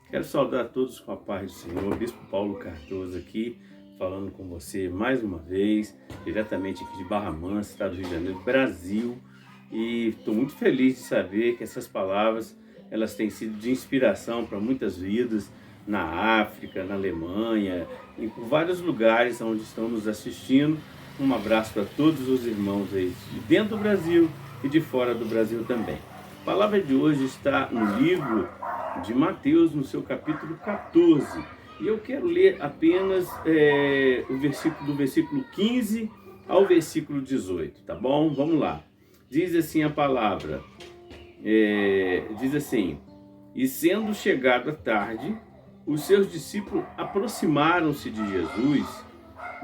Quero saudar a todos com a paz do Senhor. Bispo Paulo Cardoso aqui, falando com você mais uma vez, diretamente aqui de Barra Mansa, estado do Rio de Janeiro, Brasil. E estou muito feliz de saber que essas palavras, elas têm sido de inspiração para muitas vidas na África, na Alemanha, e por vários lugares onde estão nos assistindo. Um abraço para todos os irmãos aí de dentro do Brasil e de fora do Brasil também. A palavra de hoje está no livro de Mateus, no seu capítulo 14. E eu quero ler apenas do versículo 15 ao versículo 18, tá bom? Vamos lá. Diz assim a palavra, diz assim: E sendo chegado a tarde, os seus discípulos aproximaram-se de Jesus,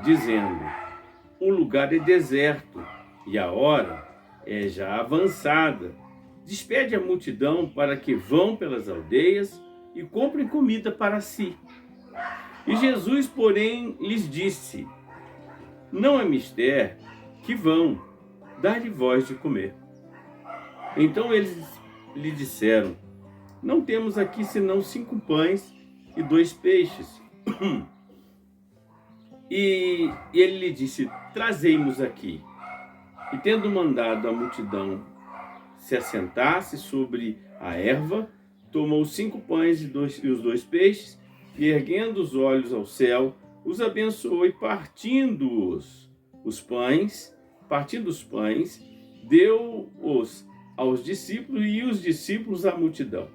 dizendo: O lugar é deserto e a hora é já avançada. Despede a multidão para que vão pelas aldeias e comprem comida para si. E Jesus, porém, lhes disse: Não é mister que vão, dai-lhe vós de comer. Então eles lhe disseram: Não temos aqui senão 5 pães e 2 peixes. E ele lhe disse: Trazei-mos aqui. E tendo mandado a multidão se assentasse sobre a erva, tomou 5 pães e os 2 peixes, e erguendo os olhos ao céu, os abençoou, e partindo os pães, deu-os aos discípulos, e os discípulos à multidão.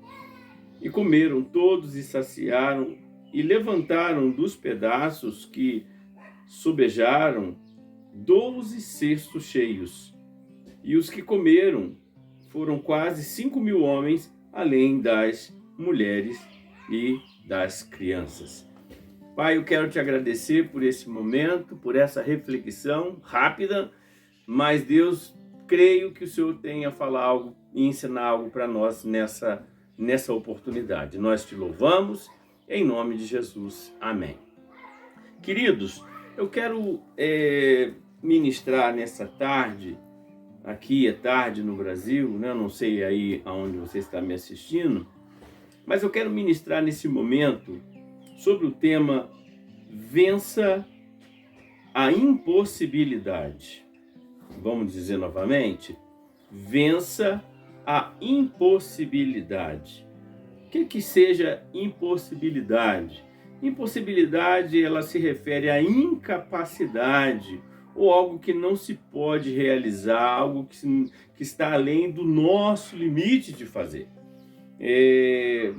E comeram todos e saciaram, e levantaram dos pedaços que sobejaram 12 cestos cheios. E os que comeram foram quase 5.000 homens, além das mulheres e das crianças. Pai, eu quero te agradecer por esse momento, por essa reflexão rápida, mas Deus, creio que o Senhor tenha a falar algo e ensinar algo para nós nessa oportunidade. Nós te louvamos, em nome de Jesus. Amém. Queridos, eu quero ministrar nessa tarde. Aqui é tarde no Brasil, né? Não sei aí aonde você está me assistindo, mas eu quero ministrar nesse momento sobre o tema Vença a impossibilidade. Vamos dizer novamente? Vença a impossibilidade. O que seja impossibilidade? Impossibilidade, ela se refere à incapacidade, ou algo que não se pode realizar, algo que está além do nosso limite de fazer. E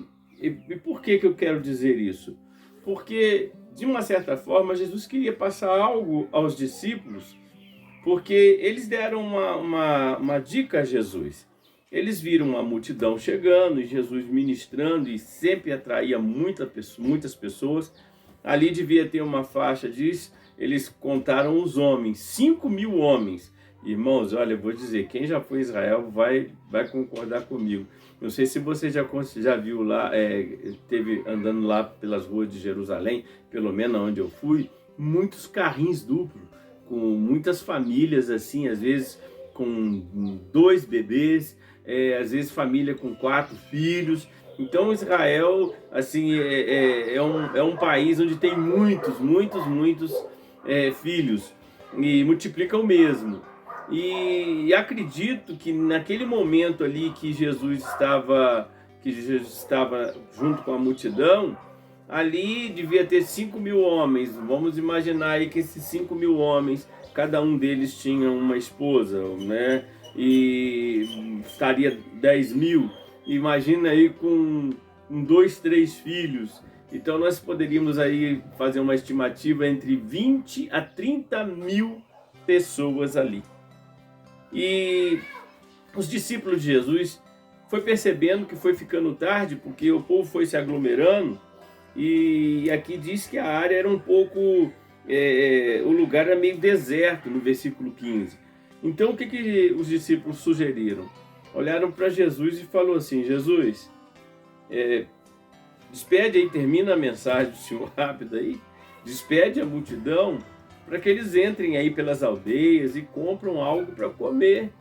por que eu quero dizer isso? Porque, de uma certa forma, Jesus queria passar algo aos discípulos, porque eles deram uma dica a Jesus. Eles viram a multidão chegando e Jesus ministrando, e sempre atraía muitas pessoas. Ali devia ter uma faixa eles contaram os homens, 5.000 homens. Irmãos, olha, eu vou dizer, quem já foi a Israel vai concordar comigo. Não sei se você já viu lá, teve andando lá pelas ruas de Jerusalém, pelo menos onde eu fui, muitos carrinhos duplos, com muitas famílias assim, às vezes com 2 bebês, às vezes família com 4 filhos. Então Israel, assim, é um país onde tem muitos filhos, e multiplicam mesmo. E acredito que naquele momento ali que Jesus estava junto com a multidão, ali devia ter 5.000 homens. Vamos imaginar aí que esses 5.000 homens, cada um deles tinha uma esposa, né? E estaria 10.000. Imagina aí com 2, 3 filhos. Então nós poderíamos aí fazer uma estimativa entre 20 a 30.000 pessoas ali. E os discípulos de Jesus foi percebendo que foi ficando tarde, porque o povo foi se aglomerando, e aqui diz que a área era um pouco, o lugar era meio deserto, no versículo 15. Então o que os discípulos sugeriram? Olharam para Jesus e falou assim: Jesus, despede aí, termina a mensagem do Senhor rápido aí, despede a multidão para que eles entrem aí pelas aldeias e compram algo para comer.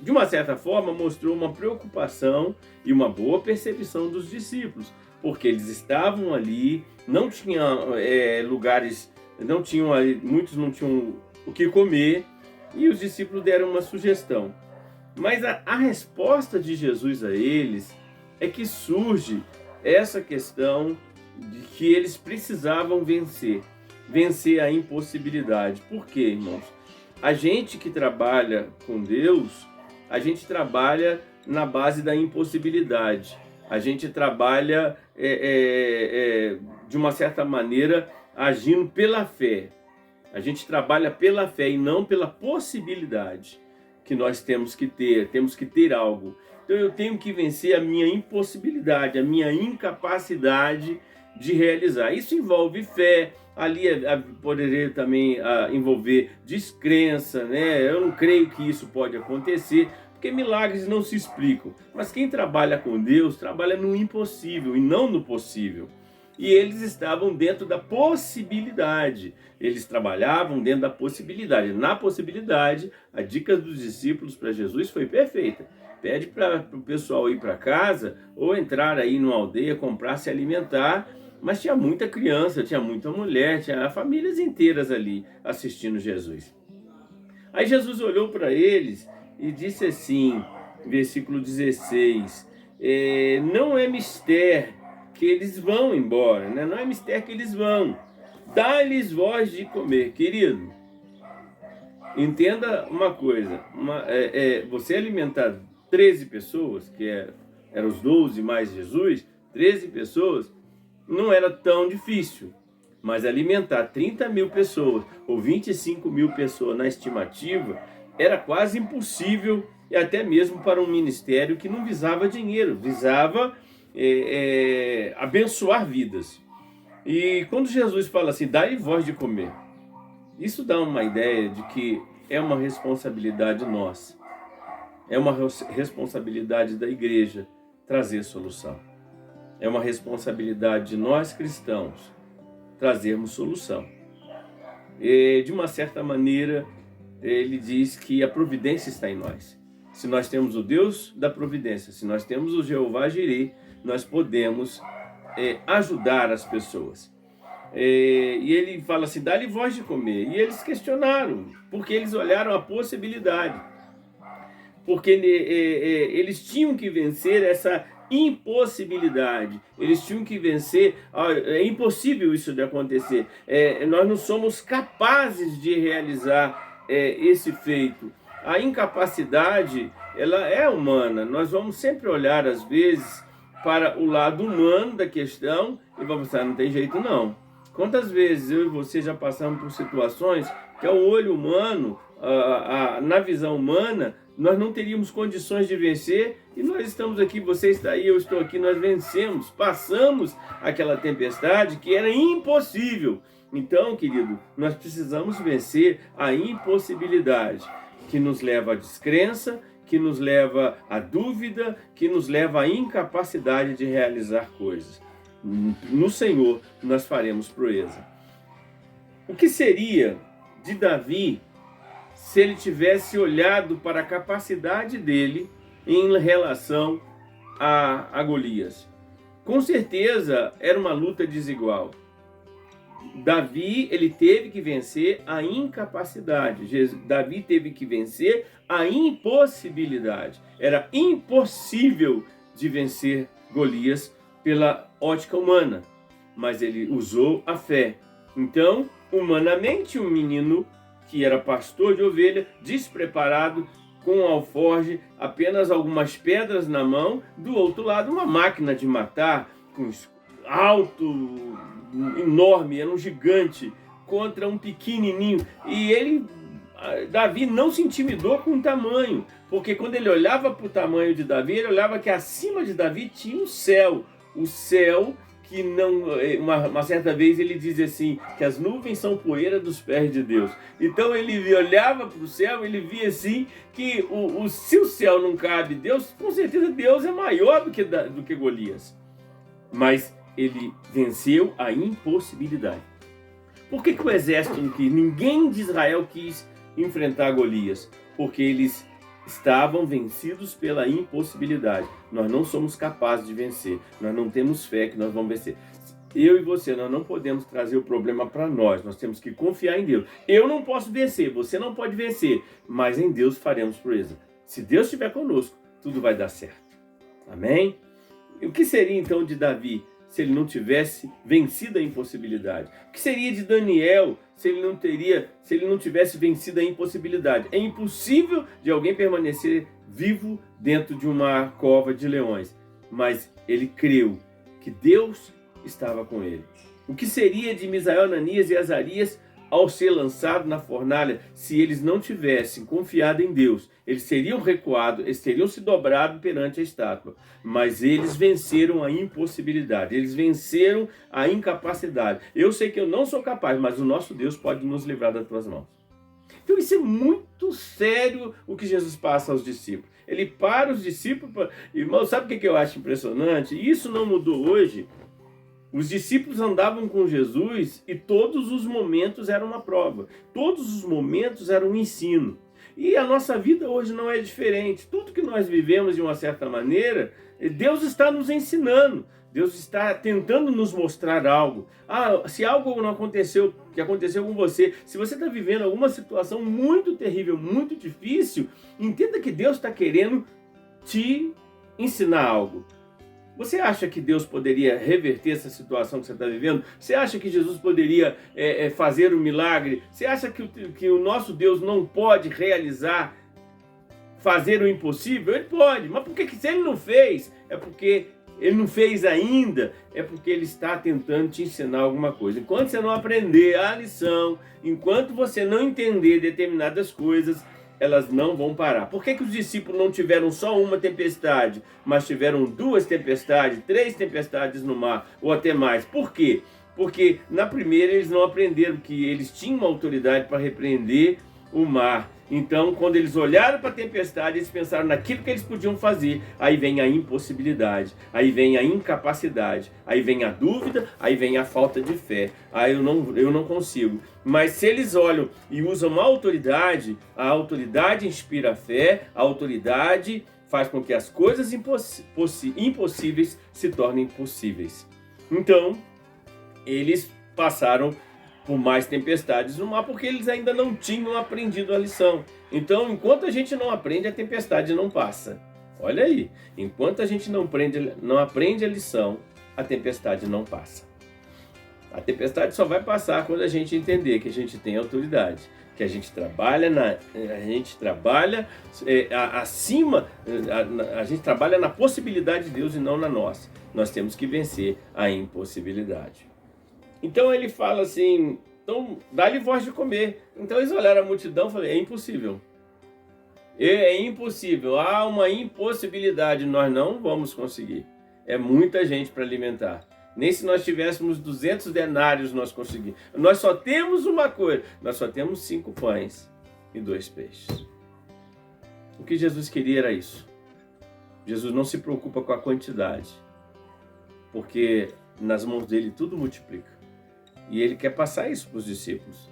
de uma certa forma, mostrou uma preocupação e uma boa percepção dos discípulos, porque eles estavam ali, não tinham lugares, não tinham ali, muitos não tinham o que comer, e os discípulos deram uma sugestão. Mas a resposta de Jesus a eles é que surge essa questão de que eles precisavam vencer a impossibilidade. Por quê, irmãos? A gente que trabalha com Deus, a gente trabalha na base da impossibilidade. A gente trabalha, de uma certa maneira, agindo pela fé. A gente trabalha pela fé e não pela possibilidade que nós temos que ter algo. Então eu tenho que vencer a minha impossibilidade, a minha incapacidade de realizar. Isso envolve fé, ali poderia também envolver descrença, né? Eu não creio que isso pode acontecer, porque milagres não se explicam. Mas quem trabalha com Deus, trabalha no impossível e não no possível. E eles estavam dentro da possibilidade. Eles trabalhavam dentro da possibilidade. Na possibilidade, a dica dos discípulos para Jesus foi perfeita. Pede para o pessoal ir para casa ou entrar aí numa aldeia, comprar, se alimentar. Mas tinha muita criança, tinha muita mulher, tinha famílias inteiras ali assistindo Jesus. Aí Jesus olhou para eles e disse assim, versículo 16, não é mistério que eles vão embora, né? Não é mistério que eles vão. Dá-lhes voz de comer. Querido, entenda uma coisa, você alimentar 13 pessoas, que eram os 12 mais Jesus, 13 pessoas, não era tão difícil. Mas alimentar 30 mil pessoas, ou 25 mil pessoas na estimativa, era quase impossível, e até mesmo para um ministério que não visava dinheiro, visava abençoar vidas. E quando Jesus fala assim, dá-lhe voz de comer, isso dá uma ideia de que é uma responsabilidade nossa, é uma responsabilidade da igreja trazer solução, é uma responsabilidade de nós cristãos trazermos solução. E, de uma certa maneira, ele diz que a providência está em nós. Se nós temos o Deus da providência, se nós temos o Jeová Jireh, nós podemos ajudar as pessoas. E ele fala assim, dá-lhe voz de comer. E eles questionaram, porque eles olharam a possibilidade. Porque eles tinham que vencer essa impossibilidade. Eles tinham que vencer, é impossível isso de acontecer. Nós não somos capazes de realizar esse feito. A incapacidade, ela é humana. Nós vamos sempre olhar, às vezes, para o lado humano da questão e vamos pensar, não tem jeito não. Quantas vezes eu e você já passamos por situações que ao olho humano, na visão humana, nós não teríamos condições de vencer e nós estamos aqui, você está aí, eu estou aqui, nós vencemos, passamos aquela tempestade que era impossível. Então, querido, nós precisamos vencer a impossibilidade que nos leva à descrença, que nos leva à dúvida, que nos leva à incapacidade de realizar coisas. No Senhor nós faremos proeza. O que seria de Davi se ele tivesse olhado para a capacidade dele em relação a Golias? Com certeza era uma luta desigual. Davi, ele teve que vencer a incapacidade. Davi teve que vencer a impossibilidade. Era impossível de vencer Golias pela ótica humana, mas ele usou a fé. Então, humanamente, um menino que era pastor de ovelha, despreparado, com um alforje, apenas algumas pedras na mão, do outro lado uma máquina de matar, com alto, enorme, era um gigante, contra um pequenininho. E Davi não se intimidou com o tamanho, porque quando ele olhava para o tamanho de Davi, ele olhava que acima de Davi tinha o céu que não, uma certa vez ele diz assim, que as nuvens são poeira dos pés de Deus. Então ele olhava para o céu, ele via assim, que se o céu não cabe Deus, com certeza Deus é maior do que Golias. Mas ele venceu a impossibilidade. Por que o exército não quis? Ninguém de Israel quis enfrentar Golias, porque eles estavam vencidos pela impossibilidade. Nós não somos capazes de vencer, nós não temos fé que nós vamos vencer. Eu e você, nós não podemos trazer o problema para nós temos que confiar em Deus. Eu não posso vencer, você não pode vencer, mas em Deus faremos proeza. Se Deus estiver conosco, tudo vai dar certo. Amém? E o que seria então de Davi se ele não tivesse vencido a impossibilidade? O que seria de Daniel se ele não tivesse vencido a impossibilidade? É impossível de alguém permanecer vivo dentro de uma cova de leões, mas ele creu que Deus estava com ele. O que seria de Misael, Ananias e Azarias ao ser lançado na fornalha se eles não tivessem confiado em Deus? Eles seriam recuados, eles teriam se dobrado perante a estátua, mas eles venceram a impossibilidade, eles venceram a incapacidade. Eu sei que eu não sou capaz, mas o nosso Deus pode nos livrar das tuas mãos. Então isso é muito sério o que Jesus passa aos discípulos. Ele para os discípulos, irmão, sabe o que eu acho impressionante? Isso não mudou hoje. Os discípulos andavam com Jesus e todos os momentos eram uma prova. Todos os momentos eram um ensino. E a nossa vida hoje não é diferente. Tudo que nós vivemos de uma certa maneira, Deus está nos ensinando. Deus está tentando nos mostrar algo. Se algo não aconteceu, que aconteceu com você, se você está vivendo alguma situação muito terrível, muito difícil, entenda que Deus está querendo te ensinar algo. Você acha que Deus poderia reverter essa situação que você está vivendo? Você acha que Jesus poderia fazer um milagre? Você acha que o nosso Deus não pode realizar, fazer o impossível? Ele pode, mas por que se ele não fez? É porque ele não fez ainda, é porque ele está tentando te ensinar alguma coisa. Enquanto você não aprender a lição, enquanto você não entender determinadas coisas, elas não vão parar. Por que os discípulos não tiveram só uma tempestade, mas tiveram 2 tempestades, 3 tempestades no mar, ou até mais? Por quê? Porque na primeira eles não aprenderam que eles tinham uma autoridade para repreender o mar. Então, quando eles olharam para a tempestade, eles pensaram naquilo que eles podiam fazer. Aí vem a impossibilidade, aí vem a incapacidade, aí vem a dúvida, aí vem a falta de fé. Aí eu não consigo. Mas se eles olham e usam a autoridade inspira a fé, a autoridade faz com que as coisas impossíveis se tornem possíveis. Então, eles passaram por mais tempestades no mar, porque eles ainda não tinham aprendido a lição. Então, enquanto a gente não aprende, a tempestade não passa. Olha aí, enquanto a gente não aprende a lição, a tempestade não passa. A tempestade só vai passar quando a gente entender que a gente tem autoridade, que a gente trabalha acima, a gente trabalha na possibilidade de Deus e não na nossa. Nós temos que vencer a impossibilidade. Então ele fala assim, então dá-lhe voz de comer. Então eles olharam a multidão e falaram, é impossível. É impossível, há uma impossibilidade, nós não vamos conseguir. É muita gente para alimentar. Nem se nós tivéssemos 200 denários nós conseguimos. Nós só temos uma coisa, nós só temos 5 pães e 2 peixes. O que Jesus queria era isso. Jesus não se preocupa com a quantidade, porque nas mãos dele tudo multiplica. E ele quer passar isso para os discípulos.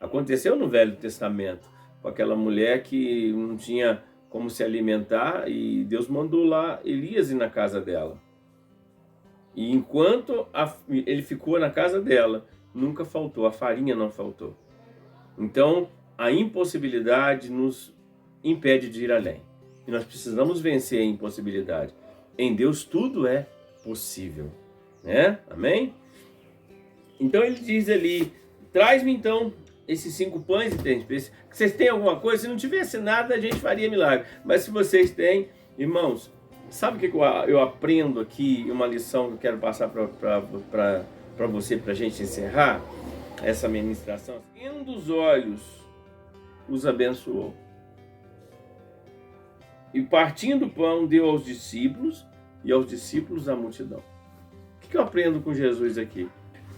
Aconteceu no Velho Testamento, com aquela mulher que não tinha como se alimentar e Deus mandou lá Elias ir na casa dela. E enquanto ele ficou na casa dela, nunca faltou, a farinha não faltou. Então, a impossibilidade nos impede de ir além. E nós precisamos vencer a impossibilidade. Em Deus tudo é possível, né? Amém? Então ele diz ali, traz-me então esses 5 pães e 3 peixes. Vocês têm alguma coisa? Se não tivesse nada, a gente faria milagre. Mas se vocês têm, irmãos, sabe o que eu aprendo aqui? Uma lição que eu quero passar para você, para a gente encerrar essa ministração. Tendo os olhos, os abençoou. E partindo o pão, deu aos discípulos, e aos discípulos a multidão. O que eu aprendo com Jesus aqui?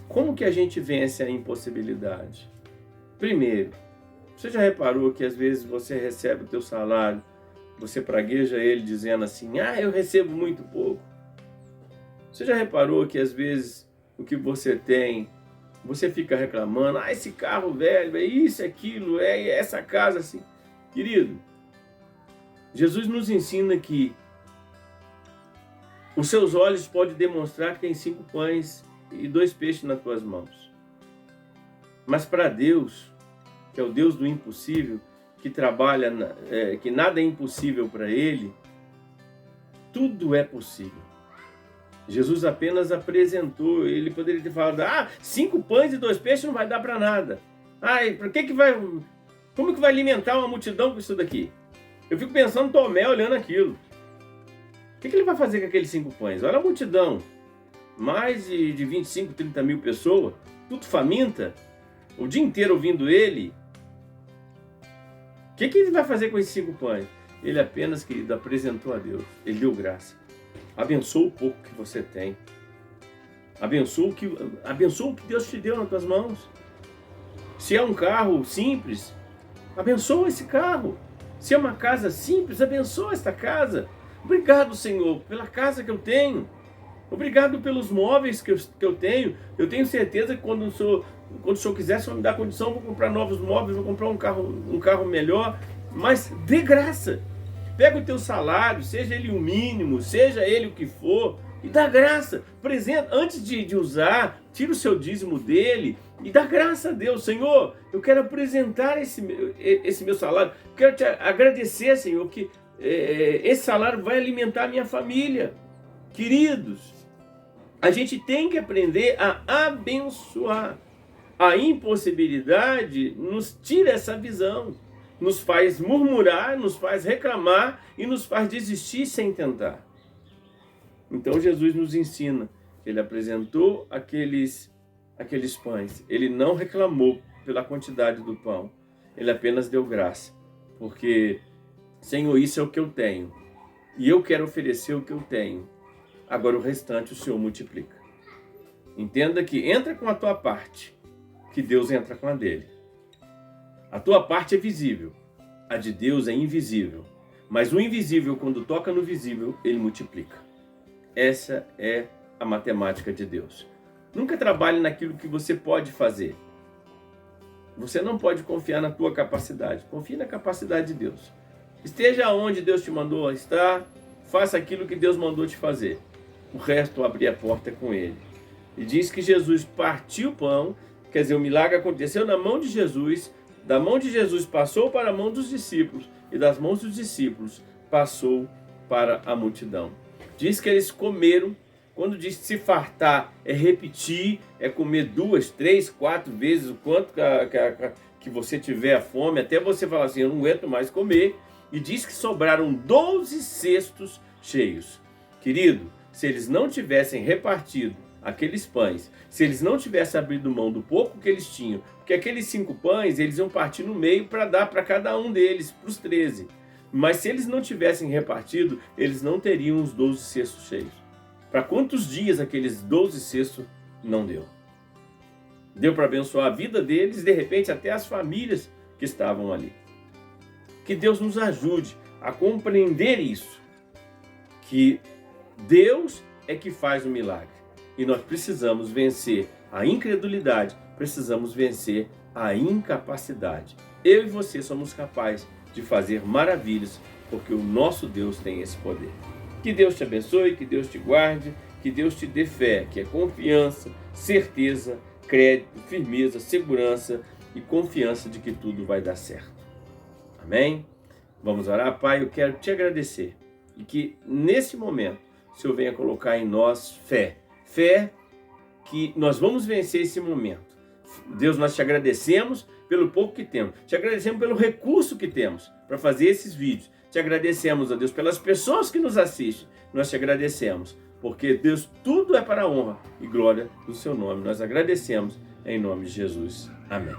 Como que a gente vence a impossibilidade? Primeiro, você já reparou que às vezes você recebe o teu salário, você pragueja ele dizendo assim, eu recebo muito pouco. Você já reparou que às vezes o que você tem você fica reclamando, esse carro velho, é isso, é aquilo, é essa casa assim. Querido, Jesus nos ensina que os seus olhos podem demonstrar que tem 5 pães e 2 peixes nas tuas mãos. Mas para Deus, que é o Deus do impossível, que trabalha, que nada é impossível para Ele, tudo é possível. Jesus apenas apresentou, ele poderia ter falado, 5 pães e 2 peixes não vai dar para nada. Como que vai alimentar uma multidão com isso daqui? Eu fico pensando Tomé olhando aquilo. O que ele vai fazer com aqueles 5 pães? Olha a multidão, mais de 25, 30 mil pessoas, tudo faminta, o dia inteiro ouvindo ele. O que ele vai fazer com esses 5 pães? Ele apenas, querido, apresentou a Deus, ele deu graça. Abençoa o pouco que você tem. Abençoa o que Deus te deu nas tuas mãos. Se é um carro simples, abençoa esse carro. Se é uma casa simples, abençoa esta casa. Obrigado, Senhor, pela casa que eu tenho. Obrigado pelos móveis que eu tenho. Eu tenho certeza que quando o Senhor quiser, o Senhor me dá condição, vou comprar novos móveis, vou comprar um carro melhor. Mas dê graça. Pega o teu salário, seja ele o mínimo, seja ele o que for, e dá graça. Antes de usar, tira o seu dízimo dele e dá graça a Deus. Senhor, eu quero apresentar esse meu salário. Quero te agradecer, Senhor, que esse salário vai alimentar a minha família. Queridos, a gente tem que aprender a abençoar. A impossibilidade nos tira essa visão, nos faz murmurar, nos faz reclamar e nos faz desistir sem tentar. Então Jesus nos ensina, ele apresentou aqueles pães, ele não reclamou pela quantidade do pão, ele apenas deu graça, porque, Senhor, isso é o que eu tenho, e eu quero oferecer o que eu tenho, agora o restante o Senhor multiplica. Entenda que entra com a tua parte, que Deus entra com a dele. A tua parte é visível, a de Deus é invisível, mas o invisível, quando toca no visível, ele multiplica. Essa é a matemática de Deus. Nunca trabalhe naquilo que você pode fazer. Você não pode confiar na tua capacidade. Confie na capacidade de Deus. Esteja onde Deus te mandou estar, faça aquilo que Deus mandou te fazer. O resto, abrir a porta é com Ele. E diz que Jesus partiu o pão, quer dizer, o milagre aconteceu na mão de Jesus, da mão de Jesus passou para a mão dos discípulos, e das mãos dos discípulos passou para a multidão. Diz que eles comeram. Quando diz se fartar, é repetir, é comer 2, 3, 4 vezes o quanto que você tiver fome, até você falar assim, eu não aguento mais comer. E diz que sobraram 12 cestos cheios. Querido, se eles não tivessem repartido aqueles pães, se eles não tivessem abrido mão do pouco que eles tinham, porque aqueles 5 pães, eles iam partir no meio para dar para cada um deles, para os 13. Mas se eles não tivessem repartido, eles não teriam os 12 cestos cheios. Para quantos dias aqueles 12 cestos não deu? Deu para abençoar a vida deles e de repente até as famílias que estavam ali. Que Deus nos ajude a compreender isso, que Deus é que faz o milagre e nós precisamos vencer a incredulidade, precisamos vencer a incapacidade. Eu e você somos capazes de fazer maravilhas, porque o nosso Deus tem esse poder. Que Deus te abençoe, que Deus te guarde, que Deus te dê fé, que é confiança, certeza, crédito, firmeza, segurança e confiança de que tudo vai dar certo. Amém? Vamos orar? Pai, eu quero te agradecer e que nesse momento o Senhor venha colocar em nós fé. Fé que nós vamos vencer esse momento. Deus, nós te agradecemos pelo pouco que temos. Te agradecemos pelo recurso que temos para fazer esses vídeos. Te agradecemos, ó Deus, pelas pessoas que nos assistem. Nós te agradecemos, porque, Deus, tudo é para a honra e glória do seu nome. Nós agradecemos em nome de Jesus. Amém.